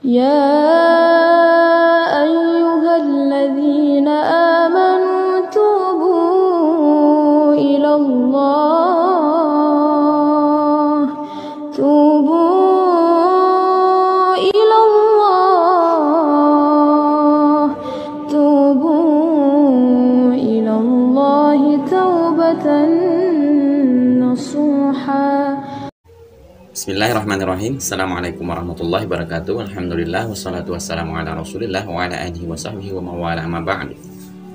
يا أيها الذين آمنوا توبوا إلى الله توبة نصوحا. Bismillahirrahmanirrahim. Assalamualaikum warahmatullahi wabarakatuh. Alhamdulillah wassalatu wassalamu ala Rasulillah wa ala alihi wa sahbihi wa mawala amma ba'd.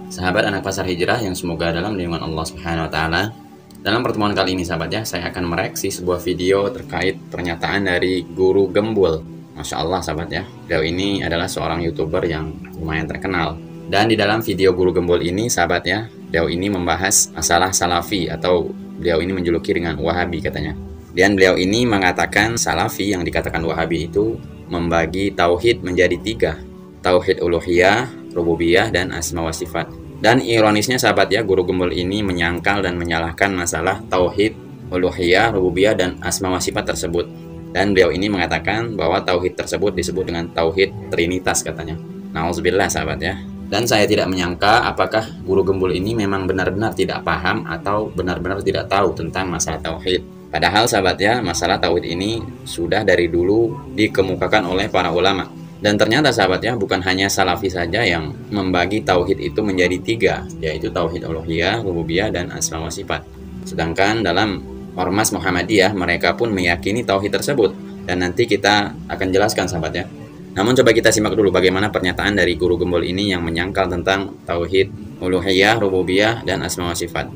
Sahabat anak pasar hijrah yang semoga dalam lindungan Allah Subhanahu wa taala. Dalam pertemuan kali ini sahabat ya, saya akan mereaksi sebuah video terkait pernyataan dari Guru Gembul. Masya Allah sahabat ya, beliau ini adalah seorang YouTuber yang lumayan terkenal. Dan di dalam video Guru Gembul ini sahabat ya, beliau ini membahas masalah salafi atau beliau ini menjuluki dengan Wahabi katanya. Dan beliau ini mengatakan salafi yang dikatakan Wahabi itu membagi tauhid menjadi 3. Tauhid uluhiyah, rububiyah, dan asma wa sifat. Dan ironisnya sahabat ya, Guru Gembul ini menyangkal dan menyalahkan masalah tauhid uluhiyah, rububiyah, dan asma wa sifat tersebut. Dan beliau ini mengatakan bahwa tauhid tersebut disebut dengan tauhid trinitas katanya. Nauzubillah sahabat ya. Dan saya tidak menyangka apakah Guru Gembul ini memang benar-benar tidak paham atau benar-benar tidak tahu tentang masalah tauhid. Padahal sahabat ya, masalah tauhid ini sudah dari dulu dikemukakan oleh para ulama. Dan ternyata sahabat ya, bukan hanya salafi saja yang membagi tauhid itu menjadi 3, yaitu tauhid uluhiyah, rububiyah, dan asma wa sifat. Sedangkan dalam Ormas Muhammadiyah mereka pun meyakini tauhid tersebut. Dan nanti kita akan jelaskan sahabat ya. Namun coba kita simak dulu bagaimana pernyataan dari Guru Gembul ini yang menyangkal tentang tauhid uluhiyah, rububiyah, dan asma wa sifat.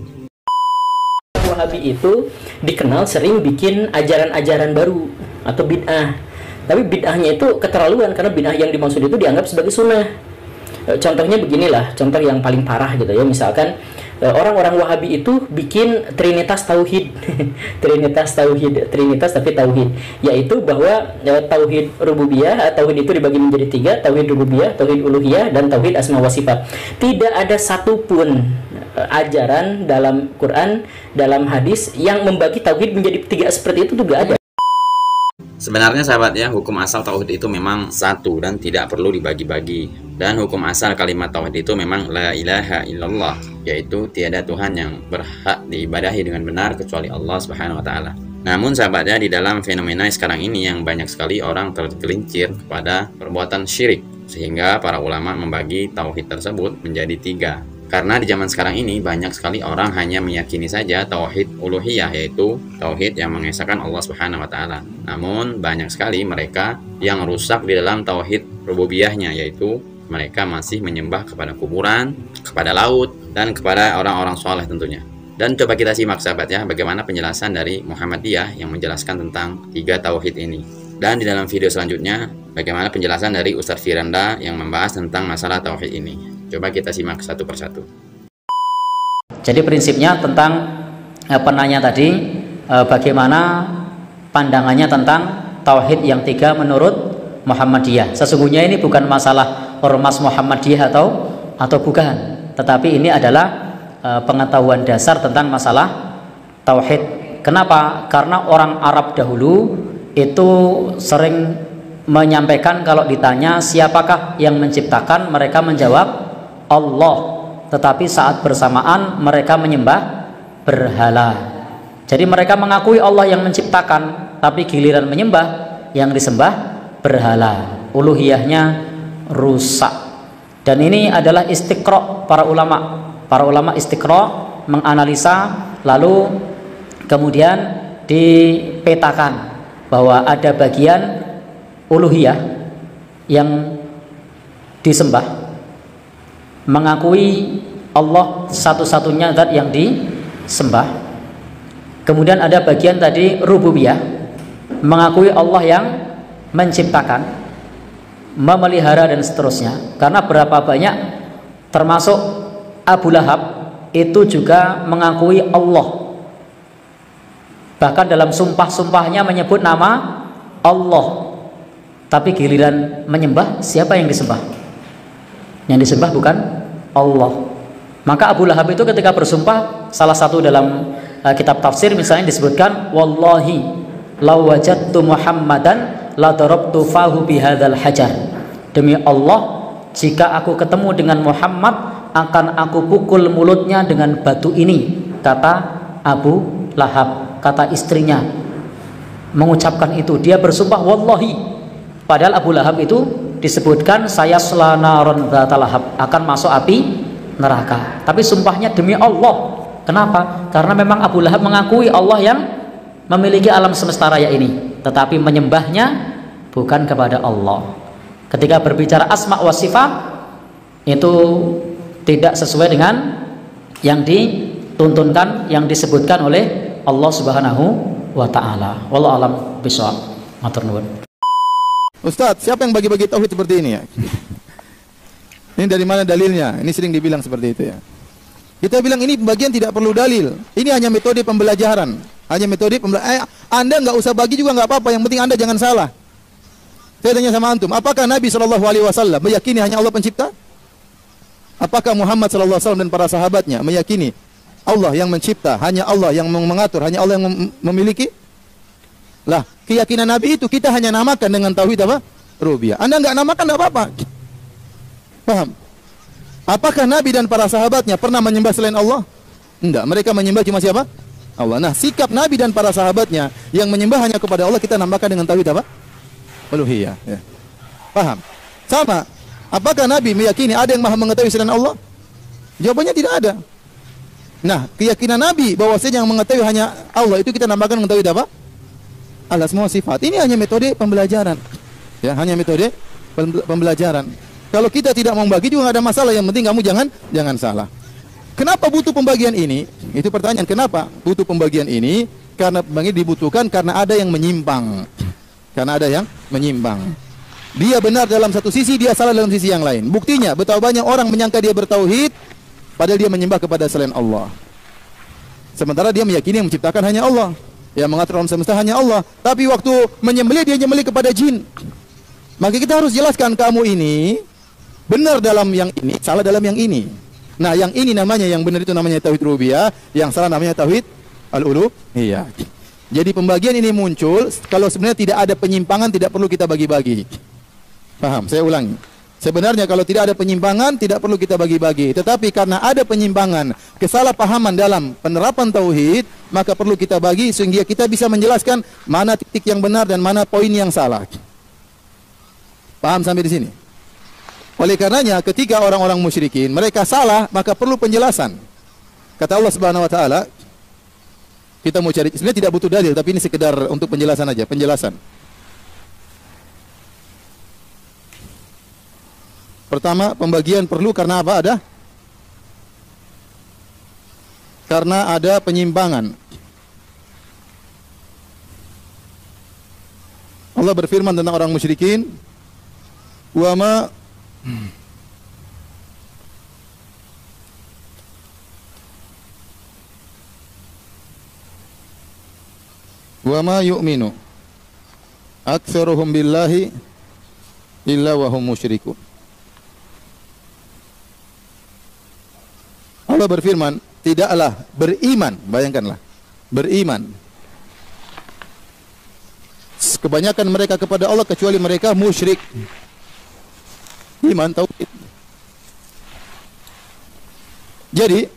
Wahabi itu dikenal sering bikin ajaran-ajaran baru atau bid'ah. Tapi bid'ahnya itu keterlaluan, karena bid'ah yang dimaksud itu dianggap sebagai sunnah. Contohnya beginilah, contoh yang paling parah gitu ya. Misalkan orang-orang Wahabi itu bikin trinitas tauhid. Trinitas tapi tauhid, yaitu bahwa tauhid rububiyah, tauhid itu dibagi menjadi 3, tauhid rububiyah, tauhid uluhiyah, dan tauhid asma wa sifat. Tidak ada satupun ajaran dalam Quran, dalam hadis yang membagi tauhid menjadi 3 seperti itu tuh gak ada. Sebenarnya sahabat ya, hukum asal tauhid itu memang satu dan tidak perlu dibagi-bagi. Dan hukum asal kalimat tauhid itu memang la ilaha illallah, yaitu tiada Tuhan yang berhak diibadahi dengan benar kecuali Allah Subhanahu wa taala. Namun sahabat ya, di dalam fenomena sekarang ini yang banyak sekali orang tergelincir kepada perbuatan syirik, sehingga para ulama membagi tauhid tersebut menjadi 3. Karena di zaman sekarang ini banyak sekali orang hanya meyakini saja tauhid uluhiyah, yaitu tauhid yang mengesahkan Allah Subhanahu wa taala. Namun banyak sekali mereka yang rusak di dalam tauhid rububiyahnya, yaitu mereka masih menyembah kepada kuburan, kepada laut, dan kepada orang-orang soleh tentunya. Dan coba kita simak sahabat ya, bagaimana penjelasan dari Muhammadiyah yang menjelaskan tentang 3 tauhid ini. Dan di dalam video selanjutnya, bagaimana penjelasan dari Ustadz Firanda yang membahas tentang masalah tauhid ini. Coba kita simak satu persatu. Jadi prinsipnya tentang penanya tadi, bagaimana pandangannya tentang tauhid yang 3 menurut Muhammadiyah. Sesungguhnya ini bukan masalah ormas Muhammadiyah atau bukan, tetapi ini adalah pengetahuan dasar tentang masalah tauhid. Kenapa? Karena orang Arab dahulu itu sering menyampaikan kalau ditanya siapakah yang menciptakan, mereka menjawab Allah, tetapi saat bersamaan mereka menyembah berhala. Jadi mereka mengakui Allah yang menciptakan, tapi giliran menyembah yang disembah berhala, uluhiyahnya rusak. Dan ini adalah istiqra para ulama. Para ulama istiqra, menganalisa, lalu kemudian dipetakan bahwa ada bagian uluhiyah yang disembah, mengakui Allah satu-satunya zat yang disembah. Kemudian ada bagian tadi rububiyah, mengakui Allah yang menciptakan, memelihara, dan seterusnya. Karena berapa banyak, termasuk Abu Lahab itu juga mengakui Allah, bahkan dalam sumpah-sumpahnya menyebut nama Allah, tapi giliran menyembah, siapa yang disembah? Yang disembah bukan Allah. Maka Abu Lahab itu ketika bersumpah, salah satu dalam kitab tafsir misalnya disebutkan, wallahi law wajadtu Muhammadan la darabtu fahu bihadzal hajar. Demi Allah, jika aku ketemu dengan Muhammad, akan aku pukul mulutnya dengan batu ini, kata Abu Lahab, kata istrinya. Mengucapkan itu, dia bersumpah wallahi. Padahal Abu Lahab itu disebutkan saya selanaron dzata lahab, akan masuk api neraka. Tapi sumpahnya demi Allah. Kenapa? Karena memang Abu Lahab mengakui Allah yang memiliki alam semesta raya ini, tetapi menyembahnya bukan kepada Allah. Ketika berbicara asma wa sifat itu tidak sesuai dengan yang dituntunkan, yang disebutkan oleh Allah Subhanahu wa taala. Wallahu alam bishawab. Matur nuwun. Ustaz, siapa yang bagi-bagi tauhid seperti ini ya? Ini dari mana dalilnya? Ini sering dibilang seperti itu ya. Kita bilang ini pembagian tidak perlu dalil. Ini hanya metode pembelajaran. Hanya metode pembelajaran. Anda nggak usah bagi juga nggak apa-apa. Yang penting Anda jangan salah. Saya tanya sama antum, apakah Nabi SAW meyakini hanya Allah pencipta? Apakah Muhammad SAW dan para sahabatnya meyakini Allah yang mencipta, hanya Allah yang mengatur, hanya Allah yang memiliki? Lah, keyakinan Nabi itu kita hanya namakan dengan tauhid apa? Rububiyah. Anda nggak namakan nggak apa-apa. Paham? Apakah Nabi dan para sahabatnya pernah menyembah selain Allah? Enggak, mereka menyembah cuma siapa? Allah. Nah, sikap Nabi dan para sahabatnya yang menyembah hanya kepada Allah kita namakan dengan tauhid apa? Uluhiyah. Ya. Paham? Sama. Apakah Nabi meyakini ada yang maha mengetahui selain Allah? Jawabannya tidak ada. Nah, keyakinan Nabi bahwasanya yang mengetahui hanya Allah itu kita namakan dengan tauhid apa? Allah semua sifat. Ini hanya metode pembelajaran. Ya, hanya metode pembelajaran. Kalau kita tidak membagi juga nggak ada masalah. Yang penting kamu jangan salah. Kenapa butuh pembagian ini? Itu pertanyaan. Kenapa butuh pembagian ini? Karena pembagian dibutuhkan karena ada yang menyimpang. Karena ada yang menyimpang. Dia benar dalam satu sisi, dia salah dalam sisi yang lain. Buktinya, betapa banyak orang menyangka dia bertauhid, padahal dia menyembah kepada selain Allah. Sementara dia meyakini yang menciptakan hanya Allah, yang mengatur alam semesta hanya Allah. Tapi waktu menyembelih, dia menyembelih kepada jin. Maka kita harus jelaskan, kamu ini benar dalam yang ini, salah dalam yang ini. Nah, yang ini namanya, yang benar itu namanya tauhid rububiyah, yang salah namanya tauhid al-uluhiyah. Jadi pembagian ini muncul kalau sebenarnya tidak ada penyimpangan, tidak perlu kita bagi-bagi. Paham? Saya ulangi. Sebenarnya kalau tidak ada penyimpangan, tidak perlu kita bagi-bagi. Tetapi karena ada penyimpangan, kesalahpahaman dalam penerapan tauhid, maka perlu kita bagi sehingga kita bisa menjelaskan mana titik yang benar dan mana poin yang salah. Paham sampai di sini? Oleh karenanya ketika orang-orang musyrikin mereka salah, maka perlu penjelasan. Kata Allah Subhanahu wa taala, kita mau cari, sebenarnya tidak butuh dalil, tapi ini sekedar untuk penjelasan aja, penjelasan. Pertama, pembagian perlu karena apa? Karena ada penyimpangan. Allah berfirman tentang orang musyrikin, wa ma yu'minu aktsaruhum billahi illa wa hum musyrikun. Allah berfirman, tidaklah beriman, bayangkanlah, beriman kebanyakan mereka kepada Allah kecuali mereka musyrik. Iman tauhid. Jadi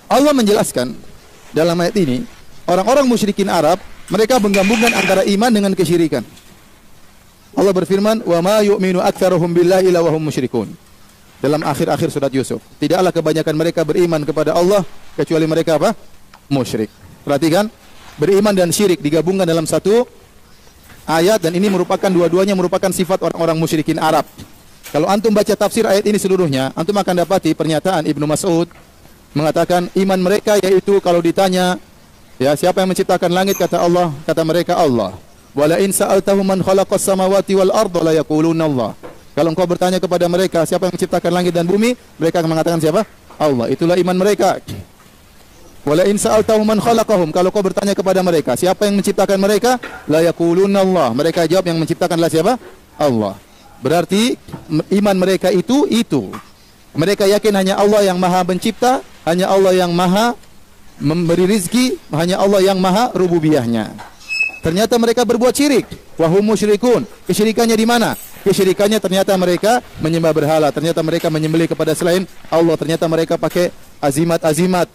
Allah menjelaskan dalam ayat ini, orang-orang musyrikin Arab mereka menggabungkan antara iman dengan kesyirikan. Allah berfirman, wa ma yu'minu aktsaruhum billahi illa wa hum musyrikun. Dalam akhir-akhir surat Yusuf, tidaklah kebanyakan mereka beriman kepada Allah kecuali mereka apa? Musyrik. Perhatikan, beriman dan syirik digabungkan dalam satu ayat, dan ini merupakan dua-duanya merupakan sifat orang-orang musyrikin Arab. Kalau antum baca tafsir ayat ini seluruhnya, antum akan dapati pernyataan Ibnu Mas'ud mengatakan iman mereka yaitu kalau ditanya, ya, siapa yang menciptakan langit, kata Allah, kata mereka Allah. Wala in sa'altahum man khalaqas samawati wal arda la yaquluna Allah. Kalau engkau bertanya kepada mereka siapa yang menciptakan langit dan bumi, mereka akan mengatakan siapa? Allah. Itulah iman mereka. Wala in sa'altahum man khalaqahum, kalau kau bertanya kepada mereka siapa yang menciptakan mereka, la yaquluna Allah. Mereka jawab yang menciptakanlah siapa? Allah. Berarti iman mereka itu. Mereka yakin hanya Allah yang maha mencipta, hanya Allah yang maha memberi rizki, hanya Allah yang maha rububiyahnya. Ternyata mereka berbuat syirik. Wahum musyrikun. Kesyirikannya di mana? Kesyirikannya ternyata mereka menyembah berhala. Ternyata mereka menyembelih kepada selain Allah. Ternyata mereka pakai azimat-azimat.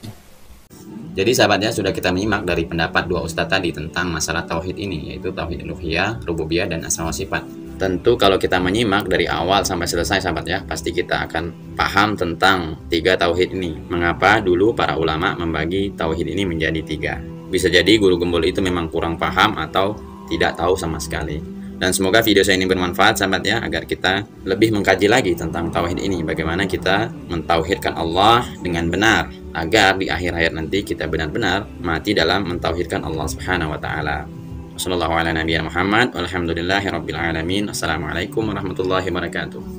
Jadi sahabatnya, sudah kita menyimak dari pendapat dua ustadz tadi tentang masalah tauhid ini, yaitu tauhid uluhiyah, rububiyah, dan asma wa sifat. Tentu kalau kita menyimak dari awal sampai selesai sahabat ya, pasti kita akan paham tentang tiga tauhid ini. Mengapa dulu para ulama membagi tauhid ini menjadi tiga. Bisa jadi guru gembul itu memang kurang paham atau tidak tahu sama sekali. Dan semoga video saya ini bermanfaat sahabat ya, agar kita lebih mengkaji lagi tentang tauhid ini, bagaimana kita mentauhidkan Allah dengan benar, agar di akhir hayat nanti kita benar-benar mati dalam mentauhidkan Allah Subhanahu wa taala. Wassallallahu ala nabiyina Muhammad walhamdulillahirabbil alamin. Assalamualaikum warahmatullahi wabarakatuh.